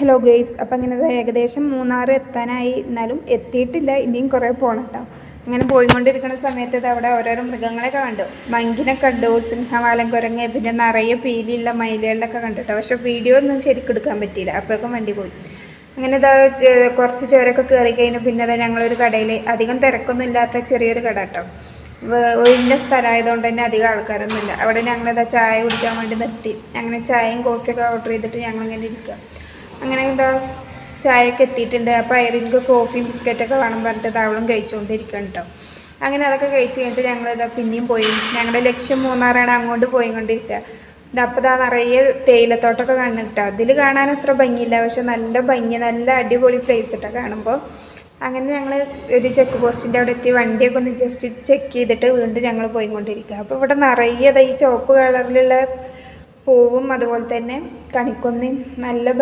Hello guys, അപ്പം ഇങ്ങനെ ഏകദേശം മൂന്നാർ എത്താനായി. എന്നാലും എത്തിയിട്ടില്ല, ഇനിയും കുറേ പോകണം കേട്ടോ. അങ്ങനെ പോയിക്കൊണ്ടിരിക്കുന്ന സമയത്ത് അവിടെ ഓരോരോ മൃഗങ്ങളെയൊക്കെ കണ്ടു. മങ്കിനെ കണ്ടു, സിംഹവാലൻ കുരങ്ങ്, പിന്നെ നിറയെ പീലിയുള്ള മയിലുകളിലൊക്കെ കണ്ടു കേട്ടോ. പക്ഷെ വീഡിയോ ഒന്നും ശരിക്കും എടുക്കാൻ പറ്റിയില്ല, അപ്പോഴേക്കും വണ്ടി പോയി. അങ്ങനെ കുറച്ച് ചോരൊക്കെ കയറി കഴിഞ്ഞു. പിന്നെ ഞങ്ങളൊരു കടയിൽ, അധികം തിരക്കൊന്നും ഇല്ലാത്ത ചെറിയൊരു കട കേട്ടോ. ഒഴിഞ്ഞ സ്ഥലമായതുകൊണ്ട് തന്നെ അധികം ആൾക്കാരൊന്നുമില്ല. അവിടെ ഞങ്ങളിതാ ചായ കുടിക്കാൻ വേണ്ടി നിർത്തി. അങ്ങനെ ചായയും കോഫിയൊക്കെ ഓർഡർ ചെയ്തിട്ട് ഞങ്ങളിങ്ങനെ ഇരിക്കുക. അങ്ങനെ ചായയൊക്കെ എത്തിയിട്ടുണ്ട്. അപ്പോൾ ഐറിൻക്ക് കോഫിയും ബിസ്ക്കറ്റൊക്കെ വേണം പറഞ്ഞിട്ട് അവളും കഴിച്ചുകൊണ്ടിരിക്കണം കേട്ടോ. അങ്ങനെ അതൊക്കെ കഴിച്ച് കഴിഞ്ഞിട്ട് ഞങ്ങളിതാ പിന്നെയും പോയി. ഞങ്ങളുടെ ലക്ഷ്യം മൂന്നാറാണ്, അങ്ങോട്ട് പോയിക്കൊണ്ടിരിക്കുക. അപ്പോൾ നിറയെ തേയിലത്തോട്ടമൊക്കെ കാണണം കേട്ടോ. അതിൽ കാണാൻ അത്ര ഭംഗിയില്ല, പക്ഷെ നല്ല ഭംഗി, നല്ല അടിപൊളി പ്ലേസ് കേട്ടോ കാണുമ്പോൾ. അങ്ങനെ ഞങ്ങൾ ഒരു ചെക്ക് പോസ്റ്റിൻ്റെ അവിടെ എത്തി. വണ്ടിയൊക്കെ ഒന്ന് ജസ്റ്റ് ചെക്ക് ചെയ്തിട്ട് വീണ്ടും ഞങ്ങൾ പോയിക്കൊണ്ടിരിക്കുക. അപ്പോൾ ഇവിടെ നിറയെ ഈ ചുവപ്പ് കളറിലുള്ള പൂവും അതുപോലെ തന്നെ കണിക്കൊന്നയും നല്ല